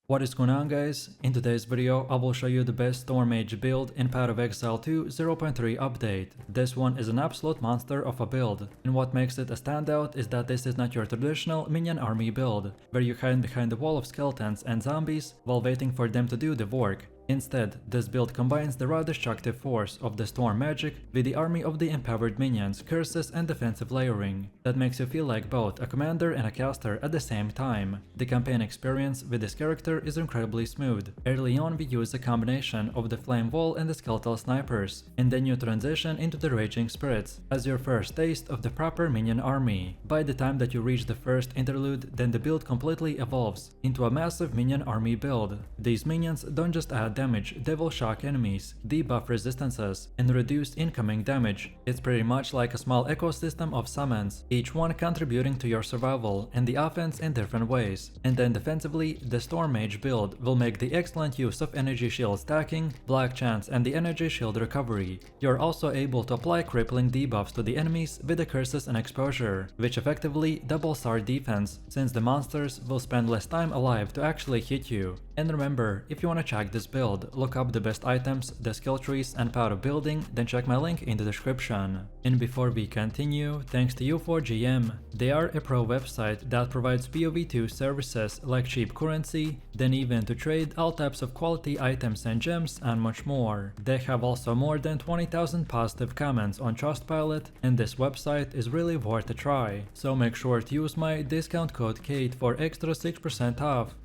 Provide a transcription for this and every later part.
What is going on, guys? In today's video I will show you the best Storm Mage build in Path of Exile 2 0.3 update. This one is an absolute monster of a build, and what makes it a standout is that this is not your traditional minion army build, where you hide behind a wall of skeletons and zombies while waiting for them to do the work. Instead, this build combines the raw destructive force of the storm magic with the army of the empowered minions, curses and defensive layering that makes you feel like both a commander and a caster at the same time. The campaign experience with this character is incredibly smooth. Early on we use a combination of the flame wall and the skeletal snipers, and then you transition into the raging spirits as your first taste of the proper minion army. By the time that you reach the first interlude, then the build completely evolves into a massive minion army build. These minions don't just add damage, they will shock enemies, debuff resistances, and reduce incoming damage. It's pretty much like a small ecosystem of summons, each one contributing to your survival and the offense in different ways. And then defensively, the Storm Mage build will make the excellent use of energy shield stacking, black chance and the energy shield recovery. You're also able to apply crippling debuffs to the enemies with the curses and exposure, which effectively doubles our defense, since the monsters will spend less time alive to actually hit you. And remember, if you want to check this build, look up the best items, the skill trees and power of building, then check my link in the description. And before we continue, thanks to U4GM. They are a pro website that provides POE2 services like cheap currency, then even to trade all types of quality items and gems and much more. They have also more than 20,000 positive comments on Trustpilot, and this website is really worth a try. So make sure to use my discount code KATE for extra 6% off.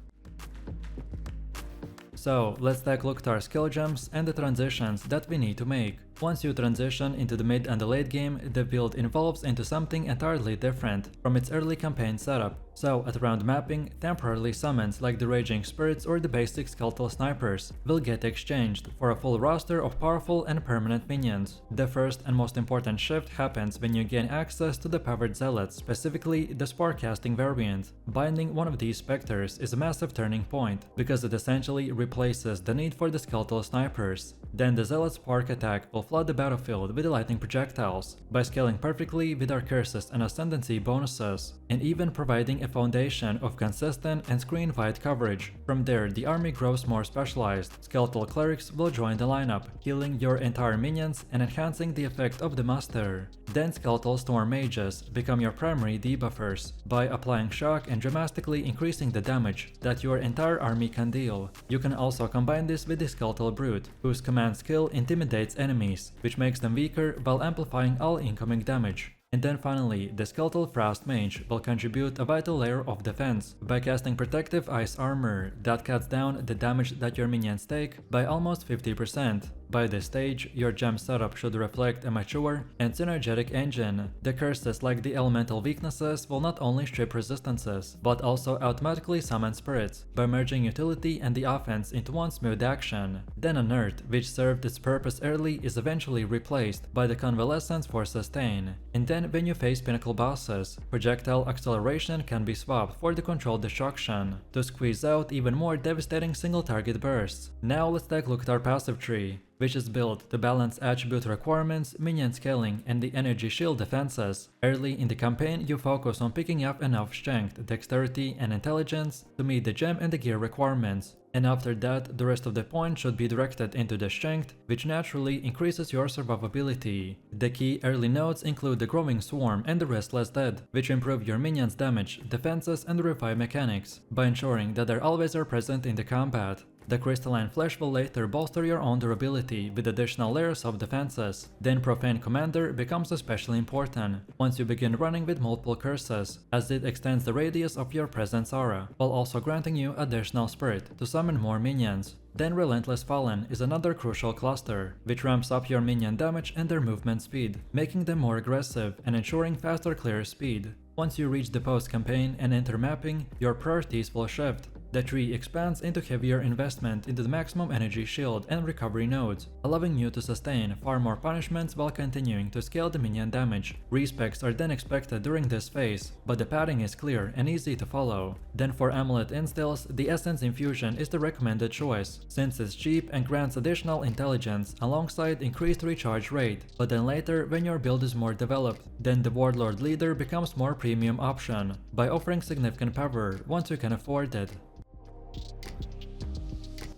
So let's take a look at our skill gems and the transitions that we need to make. Once you transition into the mid and the late game, the build evolves into something entirely different from its early campaign setup. So at round mapping, temporarily summons like the Raging Spirits or the basic Skeletal Snipers will get exchanged for a full roster of powerful and permanent minions. The first and most important shift happens when you gain access to the Powered Zealots, specifically the Spore Casting variant. Binding one of these specters is a massive turning point, because it essentially replaces the need for the Skeletal Snipers. Then the Zealot Spark attack will flood the battlefield with the lightning projectiles, by scaling perfectly with our curses and Ascendancy bonuses, and even providing a foundation of consistent and screen-wide coverage. From there, the army grows more specialized. Skeletal Clerics will join the lineup, healing your entire minions and enhancing the effect of the master. Then Skeletal Storm Mages become your primary debuffers, by applying shock and dramatically increasing the damage that your entire army can deal. You can also combine this with the Skeletal Brute, whose command skill intimidates enemies, which makes them weaker while amplifying all incoming damage. And then finally, the Skeletal Frost Mage will contribute a vital layer of defense by casting Protective Ice Armor that cuts down the damage that your minions take by almost 50%. By this stage, your gem setup should reflect a mature and synergetic engine. The curses like the elemental weaknesses will not only strip resistances, but also automatically summon spirits, by merging utility and the offense into one smooth action. Then a nerd, which served its purpose early, is eventually replaced by the Convalescence for Sustain. And then when you face pinnacle bosses, projectile acceleration can be swapped for the controlled destruction, to squeeze out even more devastating single target bursts. Now let's take a look at our passive tree, which is built to balance attribute requirements, minion scaling, and the energy shield defenses. Early in the campaign, you focus on picking up enough strength, dexterity, and intelligence to meet the gem and the gear requirements. And after that, the rest of the points should be directed into the strength, which naturally increases your survivability. The key early nodes include the Growing Swarm and the Restless Dead, which improve your minions' damage, defenses, and revive mechanics, by ensuring that they always are present in the combat. The Crystalline Flesh will later bolster your own durability with additional layers of defenses. Then Profane Commander becomes especially important once you begin running with multiple curses, as it extends the radius of your presence aura, while also granting you additional spirit to summon more minions. Then Relentless Fallen is another crucial cluster, which ramps up your minion damage and their movement speed, making them more aggressive and ensuring faster clear speed. Once you reach the post-campaign and enter mapping, your priorities will shift. The tree expands into heavier investment into the maximum energy shield and recovery nodes, allowing you to sustain far more punishments while continuing to scale the minion damage. Respecs are then expected during this phase, but the padding is clear and easy to follow. Then for Amulet instills, the Essence Infusion is the recommended choice, since it's cheap and grants additional intelligence alongside increased recharge rate. But then later, when your build is more developed, then the Warlord Leader becomes more premium option, by offering significant power once you can afford it.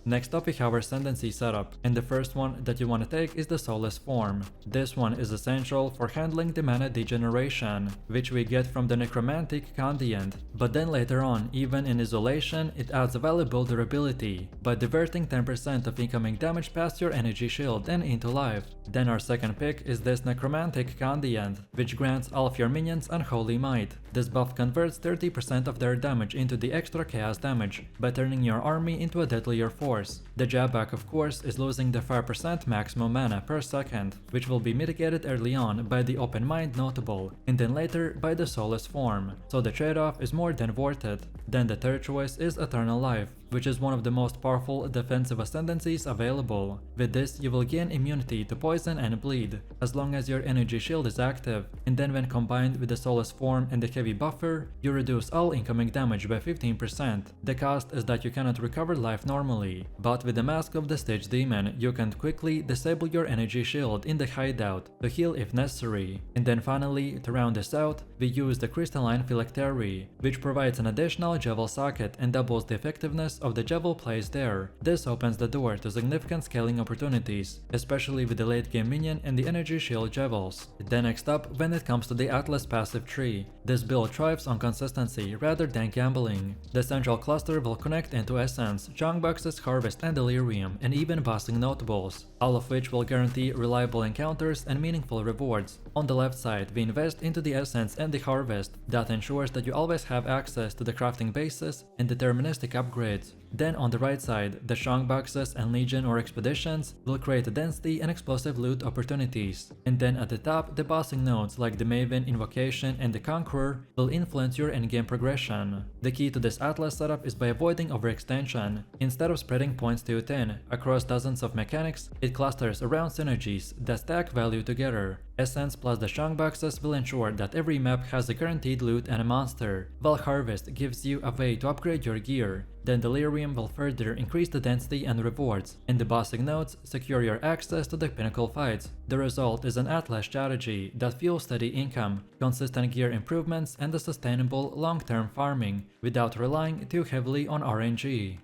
Next up we have our Ascendancy setup, and the first one that you want to take is the Soulless form. This one is essential for handling the mana degeneration, which we get from the Necromantic Condiant, but then later on, even in isolation, it adds a valuable durability, by diverting 10% of incoming damage past your energy shield and into life. Then our second pick is this Necromantic Condiant, which grants all of your minions Unholy Might. This buff converts 30% of their damage into the extra chaos damage, by turning your army into a deadlier force. The drawback, of course, is losing the 5% maximum mana per second, which will be mitigated early on by the Open Mind notable, and then later by the Soulless form, so the trade-off is more than worth it. Then the third choice is Eternal Life, which is one of the most powerful defensive ascendancies available. With this, you will gain immunity to poison and bleed, as long as your energy shield is active, and then when combined with the Soulless form and the heavy buffer, you reduce all incoming damage by 15%. The cost is that you cannot recover life normally, but with the Mask of the Stitch Demon, you can quickly disable your energy shield in the hideout to heal if necessary. And then finally, to round this out, we use the Crystalline Phylactery, which provides an additional Javel socket and doubles the effectiveness of the Javel placed there. This opens the door to significant scaling opportunities, especially with the late game minion and the energy shield Javels. Then next up, when it comes to the Atlas passive tree, this build thrives on consistency rather than gambling. The central cluster will connect into Essence, Junk Boxes, Harvest and Delirium, and even bossing notables, all of which will guarantee reliable encounters and meaningful rewards. On the left side, we invest into the Essence and the Harvest, that ensures that you always have access to the crafting bases and deterministic upgrades. Then on the right side, the Strong Boxes and Legion or Expeditions will create density and explosive loot opportunities. And then at the top, the bossing nodes like the Maven, Invocation and the Conqueror will influence your endgame progression. The key to this Atlas setup is by avoiding overextension. Instead of spreading points too thin across dozens of mechanics, it clusters around synergies that stack value together. Essence plus the Strong Boxes will ensure that every map has a guaranteed loot and a monster, while Harvest gives you a way to upgrade your gear. Then Delirium will further increase the density and rewards, and the bossing nodes secure your access to the pinnacle fights. The result is an Atlas strategy that fuels steady income, consistent gear improvements and a sustainable long-term farming, without relying too heavily on RNG.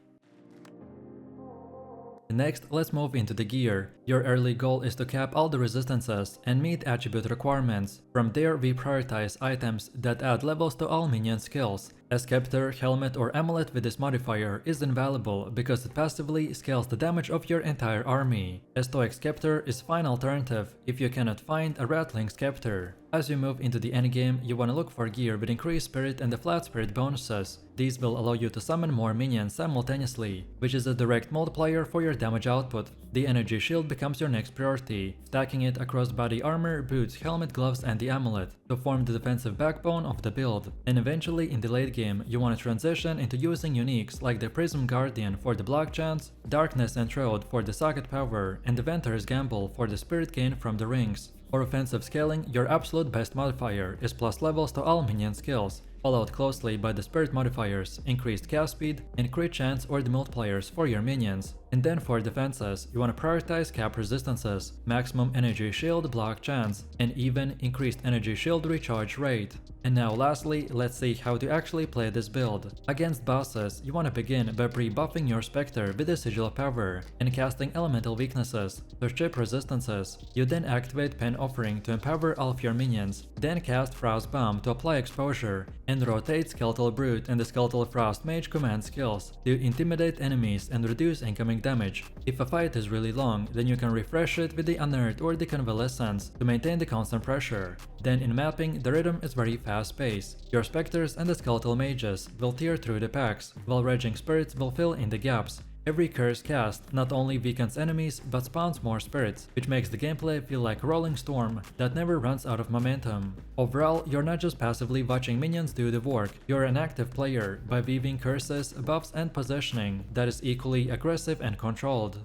Next, let's move into the gear. Your early goal is to cap all the resistances and meet attribute requirements. From there, we prioritize items that add levels to all minion skills. A scepter, helmet or amulet with this modifier is invaluable because it passively scales the damage of your entire army. A stoic scepter is fine alternative if you cannot find a rattling scepter. As you move into the endgame, you want to look for gear with increased spirit and the flat spirit bonuses. These will allow you to summon more minions simultaneously, which is a direct multiplier for your damage output. The energy shield becomes your next priority, stacking it across body armor, boots, helmet, gloves and the amulet to form the defensive backbone of the build. And eventually in the late game, you want to transition into using uniques like the Prism Guardian for the block chance, Darkness Enthroned for the socket power, and the Venter's Gamble for the spirit gain from the rings. For offensive scaling, your absolute best modifier is plus levels to all minion skills, followed closely by the spirit modifiers, increased cast speed, and crit chance or the multipliers for your minions. And then for defenses, you want to prioritize cap resistances, maximum energy shield block chance, and even increased energy shield recharge rate. And now lastly, let's see how to actually play this build. Against bosses, you want to begin by pre-buffing your Spectre with the Sigil power and casting elemental weaknesses to strip resistances. You then activate Pen Offering to empower all of your minions, then cast Frost Bomb to apply exposure, and rotate Skeletal Brute and the Skeletal Frost Mage command skills to intimidate enemies and reduce incoming damage. If a fight is really long, then you can refresh it with the Unearth or the Convalescence to maintain the constant pressure. Then in mapping, the rhythm is very fast-paced. Your Spectres and the Skeletal Mages will tear through the packs, while Raging Spirits will fill in the gaps. Every curse cast not only weakens enemies but spawns more spirits, which makes the gameplay feel like a rolling storm that never runs out of momentum. Overall, you're not just passively watching minions do the work, you're an active player by weaving curses, buffs and positioning that is equally aggressive and controlled.